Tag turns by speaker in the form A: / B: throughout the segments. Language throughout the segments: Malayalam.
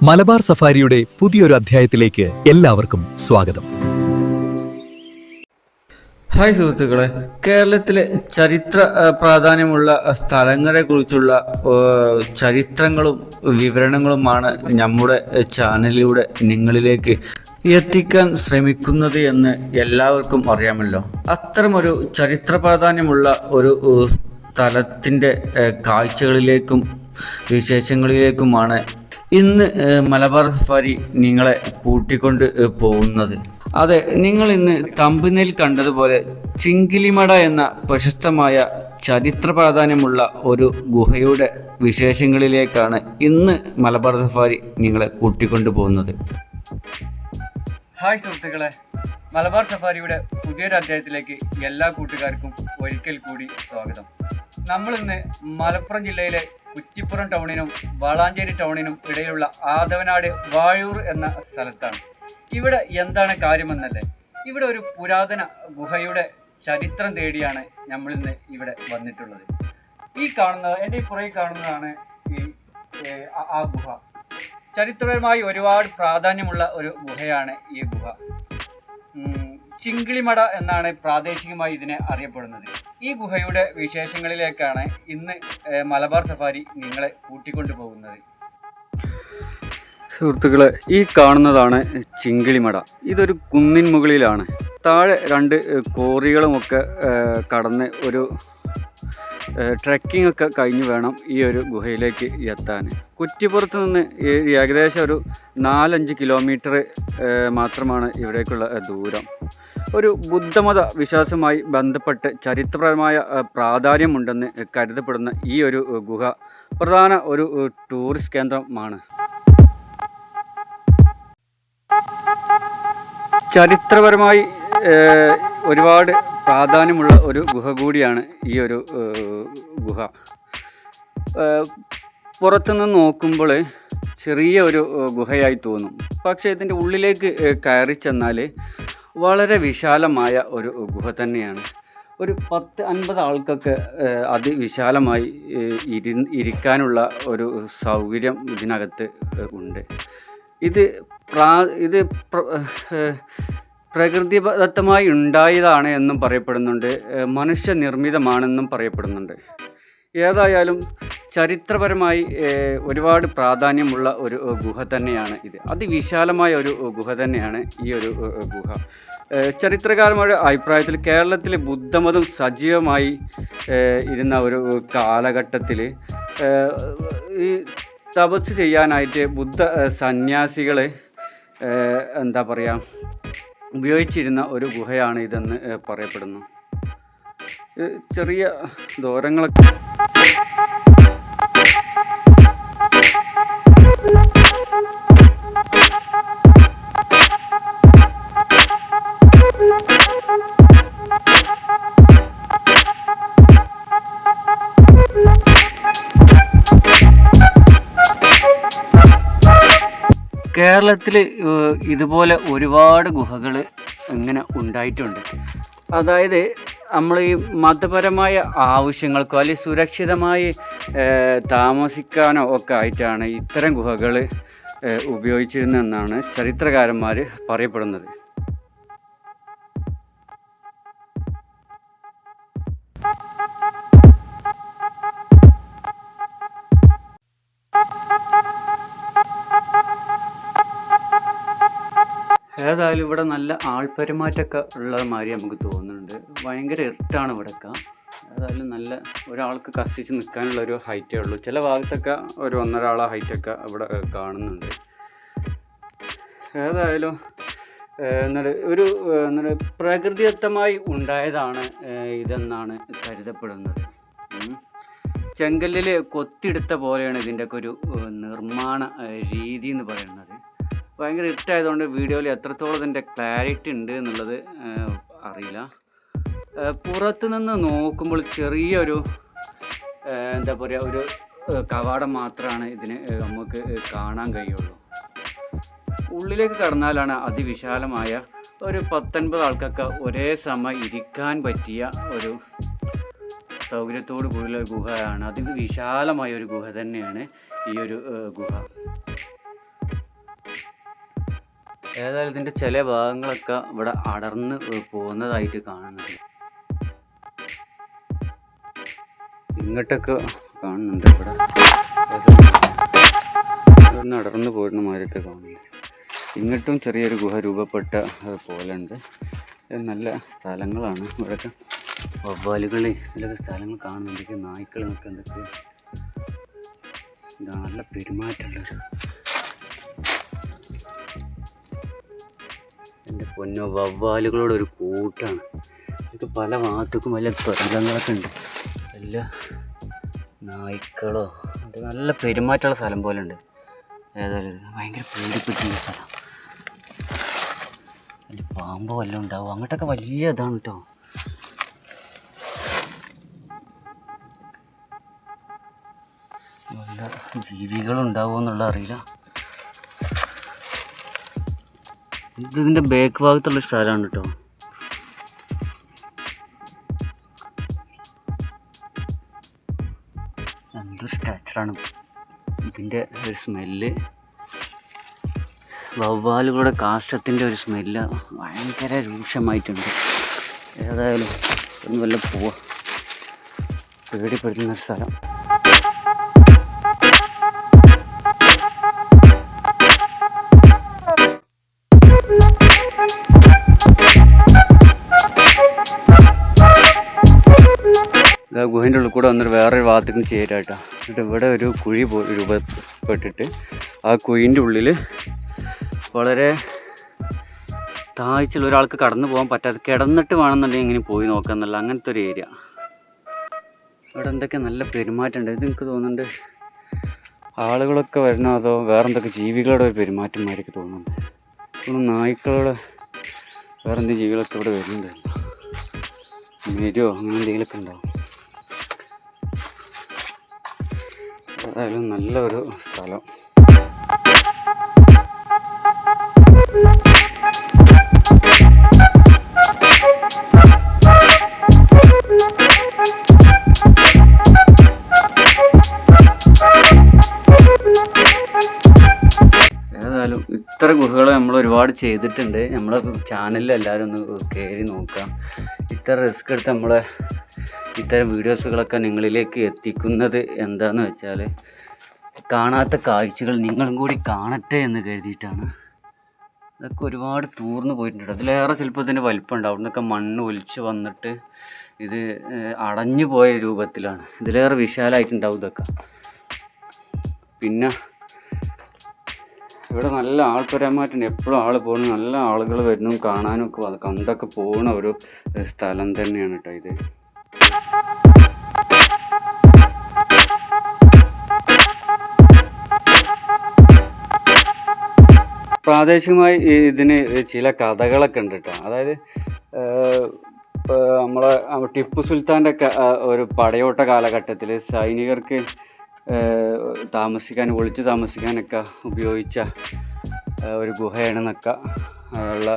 A: മലബാർ സഫാരിയുടെ പുതിയൊരു അധ്യായത്തിലേക്ക് എല്ലാവർക്കും സ്വാഗതം.
B: ഹായ് സുഹൃത്തുക്കളെ, കേരളത്തിലെ ചരിത്ര പ്രാധാന്യമുള്ള സ്ഥലങ്ങളെ കുറിച്ചുള്ള ചരിത്രങ്ങളും വിവരണങ്ങളുമാണ് നമ്മുടെ ചാനലിലൂടെ നിങ്ങളിലേക്ക് എത്തിക്കാൻ ശ്രമിക്കുന്നത് എന്ന് എല്ലാവർക്കും അറിയാമല്ലോ. അത്തരമൊരു ചരിത്ര പ്രാധാന്യമുള്ള ഒരു സ്ഥലത്തിൻ്റെ കാഴ്ചകളിലേക്കും വിശേഷങ്ങളിലേക്കുമാണ് ഇന്ന് മലബാർ സഫാരി നിങ്ങളെ കൂട്ടിക്കൊണ്ട് പോകുന്നത്. അതെ, നിങ്ങൾ ഇന്ന് തമ്പനയിൽ കണ്ടതുപോലെ ചിങ്കിളിമട എന്ന പ്രശസ്തമായ ചരിത്ര പ്രാധാന്യമുള്ള ഒരു ഗുഹയുടെ വിശേഷങ്ങളിലേക്കാണ് ഇന്ന് മലബാർ സഫാരി നിങ്ങളെ കൂട്ടിക്കൊണ്ടു പോകുന്നത്.
C: ഹായ് സുഹൃത്തുക്കളെ, മലബാർ സഫാരിയുടെ പുതിയൊരു അധ്യായത്തിലേക്ക് എല്ലാ കൂട്ടുകാർക്കും ഒരിക്കൽ കൂടി സ്വാഗതം. നമ്മളിന്ന് മലപ്പുറം ജില്ലയിലെ കുറ്റിപ്പുറം ടൗണിനും വളാഞ്ചേരി ടൗണിനും ഇടയിലുള്ള ആദവനാട് വാഴൂർ എന്ന സ്ഥലത്താണ്. ഇവിടെ എന്താണ് കാര്യമെന്നല്ലേ, ഇവിടെ ഒരു പുരാതന ഗുഹയുടെ ചരിത്രം തേടിയാണ് നമ്മളിന്ന് ഇവിടെ വന്നിട്ടുള്ളത്. ഈ കാണുന്നത്, എൻ്റെ ഈ പുറകിൽ കാണുന്നതാണ് ആ ഗുഹ. ചരിത്രപരമായി ഒരുപാട് പ്രാധാന്യമുള്ള ഒരു ഗുഹയാണ് ഈ ഗുഹ. ചിങ്കിളിമട എന്നാണ് പ്രാദേശികമായി ഇതിനെ അറിയപ്പെടുന്നത്. ഈ ഗുഹയുടെ വിശേഷങ്ങളിലേക്കാണ് ഇന്ന് മലബാർ സഫാരി നിങ്ങളെ കൂട്ടിക്കൊണ്ടു പോകുന്നത്.
B: സുഹൃത്തുക്കളെ, ഈ കാണുന്നതാണ് ചിങ്കിളിമട. ഇതൊരു കുന്നിൻ മുകളിലാണ്. താഴെ രണ്ട് കോറികളുമൊക്കെ കടന്ന് ഒരു ട്രെക്കിംഗ് ഒക്കെ കഴിഞ്ഞ് വേണം ഈ ഒരു ഗുഹയിലേക്ക് എത്താൻ. കുറ്റിപ്പുറത്ത് നിന്ന് ഏകദേശം ഒരു 4-5 കിലോമീറ്റർ മാത്രമാണ് ഇവിടേക്കുള്ള ദൂരം. ഒരു ബുദ്ധമത വിശ്വാസവുമായി ബന്ധപ്പെട്ട് ചരിത്രപരമായ പ്രാധാന്യമുണ്ടെന്ന് കരുതപ്പെടുന്ന ഈ ഒരു ഗുഹ പ്രധാന ഒരു ടൂറിസ്റ്റ് കേന്ദ്രമാണ്. ചരിത്രപരമായി ഒരുപാട് പ്രാധാന്യമുള്ള ഒരു ഗുഹ കൂടിയാണ് ഈ ഒരു ഗുഹ. പുറത്തുനിന്ന് നോക്കുമ്പോൾ ചെറിയ ഒരു ഗുഹയായി തോന്നും, പക്ഷേ ഇതിൻ്റെ ഉള്ളിലേക്ക് കയറി ചെന്നാൽ വളരെ വിശാലമായ ഒരു ഗുഹ തന്നെയാണ്. ഒരു 10-50 ആൾക്കൊക്കെ അതിവിശാലമായി ഇരിക്കാനുള്ള ഒരു സൗകര്യം ഇതിനകത്ത് ഉണ്ട്. ഇത് പ്രകൃതിദത്തമായി ഉണ്ടായതാണ് എന്നും പറയപ്പെടുന്നുണ്ട്, മനുഷ്യനിർമ്മിതമാണെന്നും പറയപ്പെടുന്നുണ്ട്. ഏതായാലും ചരിത്രപരമായി ഒരുപാട് പ്രാധാന്യമുള്ള ഒരു ഗുഹ തന്നെയാണ് ഇത്. അതിവിശാലമായ ഒരു ഗുഹ തന്നെയാണ് ഈ ഒരു ഗുഹ. ചരിത്രകാരന്മാരുടെ അഭിപ്രായത്തിൽ കേരളത്തിലെ ബുദ്ധമതം സജീവമായി ഇരുന്ന ഒരു കാലഘട്ടത്തിൽ ഈ തപസ് ചെയ്യാനായിട്ട് ബുദ്ധ സന്യാസികൾ എന്താ പറയുക ഉപയോഗിച്ചിരുന്ന ഒരു ഗുഹയാണ് ഇതെന്ന് പറയപ്പെടുന്നു. ചെറിയ ദൂരങ്ങളൊക്കെ കേരളത്തിൽ ഇതുപോലെ ഒരുപാട് ഗുഹകൾ ഇങ്ങനെ ഉണ്ടായിട്ടുണ്ട്. അതായത് നമ്മൾ ഈ മതപരമായ ആവശ്യങ്ങൾക്കോ അല്ലെങ്കിൽ സുരക്ഷിതമായി താമസിക്കാനോ ഒക്കെ ആയിട്ടാണ് ഇത്തരം ഗുഹകൾ ഉപയോഗിച്ചിരുന്നതെന്നാണ് ചരിത്രകാരന്മാർ പറയപ്പെടുന്നത്. ഏതായാലും ഇവിടെ നല്ല ആൾപെരുമാറ്റമൊക്കെ ഉള്ള മാതിരി നമുക്ക് തോന്നുന്നുണ്ട്. ഭയങ്കര ഇരുട്ടാണ് ഇവിടെയൊക്കെ. ഏതായാലും നല്ല ഒരാൾക്ക് കഷ്ടിച്ച് നിൽക്കാനുള്ള ഒരു ഹൈറ്റേ ഉള്ളൂ. ചില ഭാഗത്തൊക്കെ ഒരു 1.5 ആളെ ഹൈറ്റൊക്കെ ഇവിടെ കാണുന്നുണ്ട്. ഏതായാലും ഒരു പ്രകൃതിദത്തമായി ഉണ്ടായതാണ് ഇതെന്നാണ് കരുതപ്പെടുന്നത്. ചെങ്കല്ലിൽ കൊത്തിയെടുത്ത പോലെയാണ് ഇതിൻ്റെയൊക്കെ ഒരു നിർമ്മാണ രീതി എന്ന് പറയുന്നത്. ഭയങ്കര ഇഷ്ടമായതുകൊണ്ട് വീഡിയോയിൽ എത്രത്തോളം ഇതിൻ്റെ ക്ലാരിറ്റി ഉണ്ട് എന്നുള്ളത് അറിയില്ല. പുറത്തു നിന്ന് നോക്കുമ്പോൾ ചെറിയൊരു എന്താ പറയുക ഒരു കവാടം മാത്രമാണ് ഇതിന് നമുക്ക് കാണാൻ കഴിയുള്ളൂ. ഉള്ളിലേക്ക് കടന്നാലാണ് അതിവിശാലമായ ഒരു 10-50 ആൾക്കൊക്കെ ഒരേ സമയം ഇരിക്കാൻ പറ്റിയ ഒരു സൗകര്യത്തോടു കൂടിയുള്ള ഗുഹയാണ്. അതിവിശാലമായ ഒരു ഗുഹ തന്നെയാണ് ഈ ഒരു ഗുഹ. ഏതായാലും ഇതിൻ്റെ ചില ഭാഗങ്ങളൊക്കെ ഇവിടെ അടർന്ന് പോകുന്നതായിട്ട് കാണുന്നുണ്ട്. ഇങ്ങോട്ടൊക്കെ കാണുന്നുണ്ട്, ഇവിടെ ഒന്ന് അടർന്ന് പോരുന്ന മാതിരിയൊക്കെ കാണുന്നുണ്ട്. ഇങ്ങോട്ടും ചെറിയൊരു ഗുഹ രൂപപ്പെട്ട പോലെ ഉണ്ട്. നല്ല സ്ഥലങ്ങളാണ് ഇവിടെയൊക്കെ. വവ്വാലുകൾ ഇതിലൊക്കെ സ്ഥലങ്ങൾ കാണുന്നുണ്ട്. നായ്ക്കളൊക്കെ എന്തൊക്കെ ഇതാണ്. നല്ല പെരുമാറ്റമുള്ളൊരു, എൻ്റെ പൊന്നോ, വവ്വാലുകളോട് ഒരു കൂട്ടാണ്. ഇതൊക്കെ പല ഭാഗത്തേക്കും വലിയ തുരങ്കങ്ങളൊക്കെ ഉണ്ട്. എല്ലാ നായ്ക്കളോ ഇത് നല്ല പെരുമാറ്റമുള്ള സ്ഥലം പോലെ ഉണ്ട്. ഏതായാലും ഭയങ്കര പേടിപ്പിക്കുന്ന സ്ഥലം. അതിൽ പാമ്പ് വല്ലതും ഉണ്ടാവും. അങ്ങോട്ടൊക്കെ വലിയ ഇതാണ് കേട്ടോ. നല്ല ജീവികളുണ്ടാവുമോ എന്നുള്ള അറിയില്ല. ഇതിൻ്റെ ബാക്ക് ഭാഗത്തുള്ളൊരു സ്ഥലമാണ് കേട്ടോ. എന്തൊരു സ്ട്രക്ചറാണ്. ഇതിൻ്റെ ഒരു സ്മെല്ല്, വവ്വാലുകളുടെ കാഷ്ടത്തിൻ്റെ ഒരു സ്മെല്ല് ഭയങ്കര രൂക്ഷമായിട്ടുണ്ട്. ഏതായാലും ഒന്ന് വല്ല പോവാ, പേടിപ്പെടുത്തുന്നൊരു സ്ഥലം. ഗുഹേൻ്റെ ഉള്ളിൽ കൂടെ വന്നിട്ട് വേറൊരു ഭാഗത്തേക്കും ചേരാട്ടോ. എന്നിട്ട് ഇവിടെ ഒരു കുഴി രൂപപ്പെട്ടിട്ട് ആ കുഴിൻ്റെ ഉള്ളിൽ വളരെ താഴ്ചയിൽ ഒരാൾക്ക് കടന്നു പോകാൻ പറ്റാതെ കിടന്നിട്ട് വേണമെന്നുണ്ടെങ്കിൽ ഇങ്ങനെ പോയി നോക്കുക എന്നുള്ള അങ്ങനത്തെ ഒരു ഏരിയ. ഇവിടെ എന്തൊക്കെ നല്ല പെരുമാറ്റമുണ്ട്. ഇത് എനിക്ക് തോന്നുന്നുണ്ട് ആളുകളൊക്കെ വരണോ അതോ വേറെ എന്തൊക്കെ ജീവികളുടെ ഒരു പെരുമാറ്റന്മാരൊക്കെ തോന്നുന്നുണ്ട്. ഇപ്പോൾ നായ്ക്കളുടെ വേറെ എന്തെങ്കിലും ജീവികളൊക്കെ ഇവിടെ വരുന്നുണ്ട്. മെരുവോ അങ്ങനെ എന്തെങ്കിലുമൊക്കെ ഉണ്ടാവും. ഏതായാലും നല്ലൊരു സ്ഥലം. ഏതായാലും ഇത്ര ഗുഹകൾ നമ്മൾ ഒരുപാട് ചെയ്തിട്ടുണ്ട്. നമ്മളെ ചാനലിൽ എല്ലാവരും ഒന്ന് കയറി നോക്കാം. ഇത്ര റിസ്ക് എടുത്ത് നമ്മളെ ഇത്തരം വീഡിയോസുകളൊക്കെ നിങ്ങളിലേക്ക് എത്തിക്കുന്നത് എന്താണെന്ന് വെച്ചാൽ കാണാത്ത കാഴ്ചകൾ നിങ്ങളും കൂടി കാണട്ടെ എന്ന് കരുതിയിട്ടാണ്. ഇതൊക്കെ ഒരുപാട് തൂർന്നു പോയിട്ടുണ്ട്. അതിലേറെ ചിലപ്പോൾ ഇതിൻ്റെ വലിപ്പം ഉണ്ട്. അവിടെ നിന്നൊക്കെ മണ്ണ് ഒലിച്ച് വന്നിട്ട് ഇത് അടഞ്ഞു പോയ രൂപത്തിലാണ്. ഇതിലേറെ വിശാലമായിട്ടുണ്ടാവും ഇതൊക്കെ. പിന്നെ ഇവിടെ നല്ല ആൾപരമായിട്ടുണ്ട്. എപ്പോഴും ആൾ പോകുന്നു, നല്ല ആളുകൾ വരുന്നു കാണാനും ഒക്കെ കണ്ടൊക്കെ പോകുന്ന ഒരു സ്ഥലം തന്നെയാണ് കേട്ടോ ഇത്. പ്രാദേശികമായി ഇതിന് ചില കഥകളൊക്കെ ഉണ്ട് കേട്ടോ. അതായത് നമ്മളെ ടിപ്പു സുൽത്താൻ്റെ ഒക്കെ ഒരു പടയോട്ട കാലഘട്ടത്തിൽ സൈനികർക്ക് ഒളിച്ചു താമസിക്കാനൊക്കെ ഉപയോഗിച്ച ഒരു ഗുഹയാണെന്നൊക്കെ ഉള്ള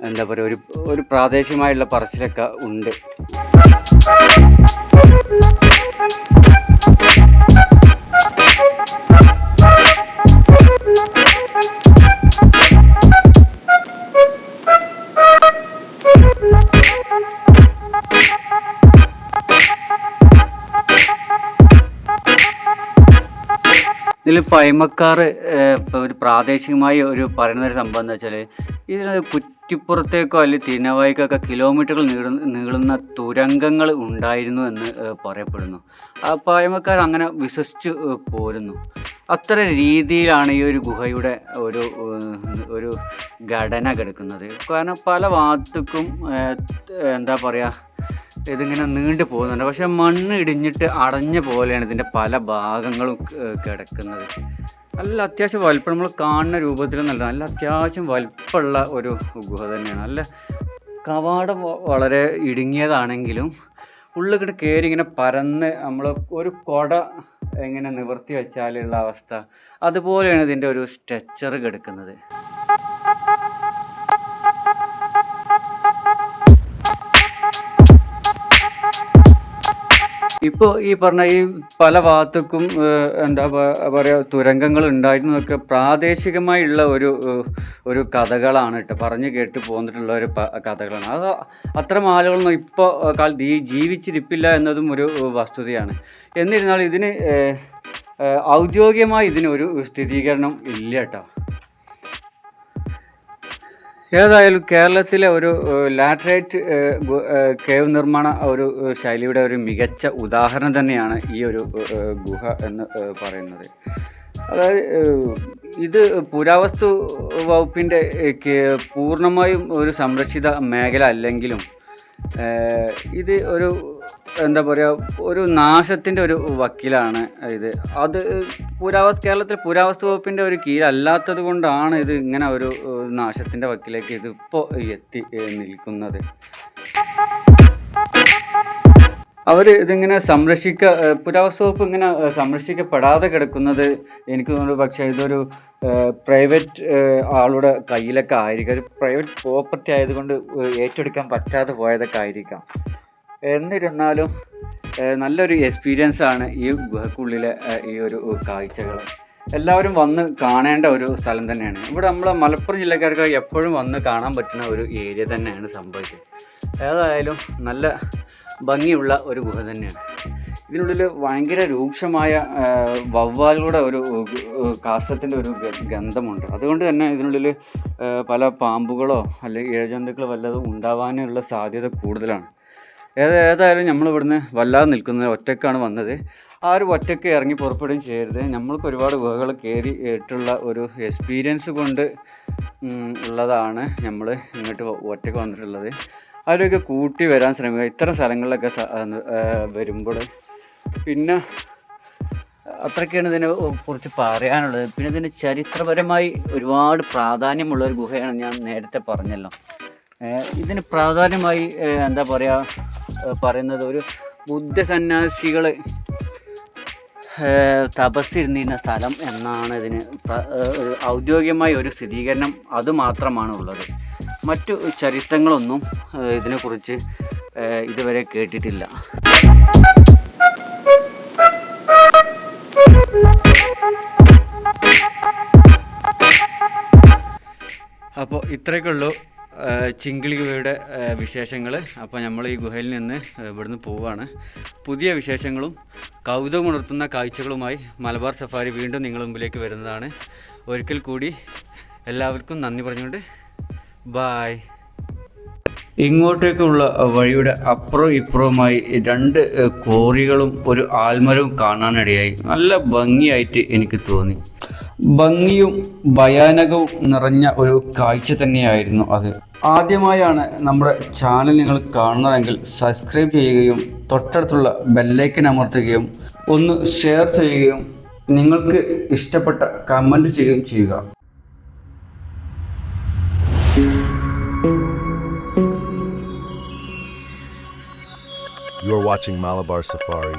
B: എന്താ പറയുക ഒരു പ്രാദേശികമായുള്ള പറച്ചിലൊക്കെ ഉണ്ട്. ഇതിൽ പൈമക്കാർ ഒരു പ്രാദേശികമായി ഒരു പറയുന്നൊരു സംഭവം എന്താ വെച്ചാൽ ഇതിൽ കുറ്റിപ്പുറത്തേക്കോ അല്ലെങ്കിൽ തിരുനാവായിക്കൊക്കെ കിലോമീറ്ററുകൾ നീളുന്ന തുരങ്കങ്ങൾ ഉണ്ടായിരുന്നു എന്ന് പറയപ്പെടുന്നു. ആ പൈമക്കാർ അങ്ങനെ വിശ്വസിച്ച് പോരുന്നു. അത്ര രീതിയിലാണ് ഈ ഒരു ഗുഹയുടെ ഒരു ഘടന കിടക്കുന്നത്. കാരണം പല ഭാഗത്തേക്കും എന്താ പറയുക ഇതിങ്ങനെ നീണ്ടു പോകുന്നുണ്ട്. പക്ഷെ മണ്ണ് ഇടിഞ്ഞിട്ട് അടഞ്ഞ പോലെയാണ് ഇതിൻ്റെ പല ഭാഗങ്ങളും കിടക്കുന്നത്. നല്ല അത്യാവശ്യം വലിപ്പം നമ്മൾ കാണുന്ന രൂപത്തിലൊന്നല്ല, നല്ല അത്യാവശ്യം വലിപ്പമുള്ള ഒരു ഗുഹ തന്നെയാണ്. നല്ല കവാടം വളരെ ഇടുങ്ങിയതാണെങ്കിലും ഉള്ളിൽ കൂടെ കയറി ഇങ്ങനെ പരന്ന് നമ്മൾ ഒരു കുട എങ്ങനെ നിവർത്തി വെച്ചാലുള്ള അവസ്ഥ അതുപോലെയാണ് ഇതിൻ്റെ ഒരു സ്ട്രക്ചർ കിടക്കുന്നത്. ഇപ്പോൾ ഈ പറഞ്ഞ ഈ പല ഭാഗത്തേക്കും എന്താ പറയുക തുരങ്കങ്ങൾ ഉണ്ടായിരുന്നതൊക്കെ പ്രാദേശികമായുള്ള ഒരു കഥകളാണ് കേട്ടോ, പറഞ്ഞു കേട്ട് പോന്നിട്ടുള്ള ഒരു കഥകളാണ്. അത് അത്തരം ആളുകളൊന്നും ഇപ്പോൾ കാലത്ത് ജീവിച്ചിരിപ്പില്ല എന്നതും ഒരു വസ്തുതയാണ്. എന്നിരുന്നാലും ഇതിന് ഔദ്യോഗികമായി ഇതിനൊരു സ്ഥിരീകരണം ഇല്ല കേട്ടോ. ഏതായാലും കേരളത്തിലെ ഒരു ലാറ്ററൈറ്റ് കേവ് നിർമ്മാണ ഒരു ശൈലിയുടെ ഒരു മികച്ച ഉദാഹരണം തന്നെയാണ് ഈ ഒരു ഗുഹ എന്ന് പറയുന്നത്. അതായത് ഇത് പുരാവസ്തു വകുപ്പിൻ്റെ പൂർണ്ണമായും ഒരു സംരക്ഷിത മേഖല അല്ലെങ്കിലും ഇത് ഒരു എന്താ പറയുക ഒരു നാശത്തിൻ്റെ ഒരു വക്കീലാണ് ഇത്. അത് കേരളത്തിൽ പുരാവസ്തു വകുപ്പിൻ്റെ ഒരു കീഴല്ലാത്തത് കൊണ്ടാണ് ഇത് ഇങ്ങനെ ഒരു നാശത്തിൻ്റെ വക്കിലേക്ക് ഇതിപ്പോൾ എത്തി നിൽക്കുന്നത്. അവർ ഇതിങ്ങനെ പുരാവസ്തു വകുപ്പ് ഇങ്ങനെ സംരക്ഷിക്കപ്പെടാതെ കിടക്കുന്നത് എനിക്ക് തോന്നുന്നു പക്ഷേ ഇതൊരു പ്രൈവറ്റ് ആളുടെ കയ്യിലൊക്കെ ആയിരിക്കും. ഒരു പ്രൈവറ്റ് പ്രോപ്പർട്ടി ആയതുകൊണ്ട് ഏറ്റെടുക്കാൻ പറ്റാതെ പോയതൊക്കെ ആയിരിക്കാം. എന്നിരുന്നാലും നല്ലൊരു എക്സ്പീരിയൻസ് ആണ് ഈ ഗുഹയ്ക്കുള്ളിലെ ഈ ഒരു കാഴ്ചകൾ. എല്ലാവരും വന്ന് കാണേണ്ട ഒരു സ്ഥലം തന്നെയാണ്. ഇവിടെ നമ്മളെ മലപ്പുറം ജില്ലക്കാർക്ക് എപ്പോഴും വന്ന് കാണാൻ പറ്റുന്ന ഒരു ഏരിയ തന്നെയാണ് സംഭവിച്ചത്. ഏതായാലും നല്ല ഭംഗിയുള്ള ഒരു ഗുഹ തന്നെയാണ്. ഇതിനുള്ളിൽ ഭയങ്കര രൂക്ഷമായ വവ്വാലുകളുടെ ഒരു കാഷ്ടത്തിൻ്റെ ഒരു ഗന്ധമുണ്ട്. അതുകൊണ്ട് തന്നെ ഇതിനുള്ളിൽ പല പാമ്പുകളോ അല്ലെങ്കിൽ ഇഴജന്തുക്കളോ വല്ലതും ഉണ്ടാവാനുള്ള സാധ്യത കൂടുതലാണ്. ഏതായാലും നമ്മളിവിടുന്ന് വല്ലാതെ നിൽക്കുന്നത് ഒറ്റയ്ക്കാണ് വന്നത്. ആരും ഒറ്റയ്ക്ക് ഇറങ്ങി പുറപ്പെടുകയും ചെയ്യരുത്. നമ്മൾക്ക് ഒരുപാട് ഗുഹകൾ കയറിയിട്ടുള്ള ഒരു എക്സ്പീരിയൻസ് കൊണ്ട് ഉള്ളതാണ് നമ്മൾ ഇങ്ങോട്ട് ഒറ്റയ്ക്ക് വന്നിട്ടുള്ളത്. അവരൊക്കെ കൂട്ടി വരാൻ ശ്രമിക്കുക ഇത്തരം സ്ഥലങ്ങളിലൊക്കെ വരുമ്പോൾ. പിന്നെ അത്രയ്ക്കാണ് ഇതിനെ കുറിച്ച് പറയാനുള്ളത്. പിന്നെ ഇതിന് ചരിത്രപരമായി ഒരുപാട് പ്രാധാന്യമുള്ള ഒരു ഗുഹയാണ്, ഞാൻ നേരത്തെ പറഞ്ഞല്ലോ. ഇതിന് പ്രാധാന്യമായി എന്താ പറയുന്നത് ഒരു ബുദ്ധ സന്യാസികൾ തപസ്സിരുന്നിരുന്ന സ്ഥലം എന്നാണ് ഇതിന് ഔദ്യോഗികമായ ഒരു സ്ഥിരീകരണം അതുമാത്രമാണുള്ളത്. മറ്റു ചരിത്രങ്ങളൊന്നും ഇതിനെക്കുറിച്ച് ഇതുവരെ കേട്ടിട്ടില്ല. അപ്പോൾ ഇത്രയൊക്കെയുള്ളൂ ചിങ്കിളി ഗുഹയുടെ വിശേഷങ്ങൾ. അപ്പോൾ നമ്മൾ ഈ ഗുഹയിൽ നിന്ന് ഇവിടുന്ന് പോവുകയാണ്. പുതിയ വിശേഷങ്ങളും കൗതുകമുണർത്തുന്ന കാഴ്ചകളുമായി മലബാർ സഫാരി വീണ്ടും നിങ്ങളുടെ മുമ്പിലേക്ക് വരുന്നതാണ്. ഒരിക്കൽ കൂടി എല്ലാവർക്കും നന്ദി പറഞ്ഞുകൊണ്ട് ബായ്. ഇങ്ങോട്ടേക്കുള്ള വഴിയുടെ അപ്പുറവും ഇപ്പുറവുമായി 2 കോറികളും ഒരു ആൽമരവും കാണാനിടയായി. നല്ല ഭംഗിയായിട്ട് എനിക്ക് തോന്നി. ഭംഗിയും ഭയാനകവും നിറഞ്ഞ ഒരു കാഴ്ച തന്നെയായിരുന്നു അത്. ആദ്യമായാണ് നമ്മുടെ ചാനൽ നിങ്ങൾ കാണുന്നതെങ്കിൽ സബ്സ്ക്രൈബ് ചെയ്യുകയും തൊട്ടടുത്തുള്ള ബെല്ലൈക്കൻ അമർത്തുകയും ഒന്ന് ഷെയർ ചെയ്യുകയും നിങ്ങൾക്ക് ഇഷ്ടപ്പെട്ട കമൻറ്റ് ചെയ്യുകയും ചെയ്യുക.
D: You are watching Malabar Safari.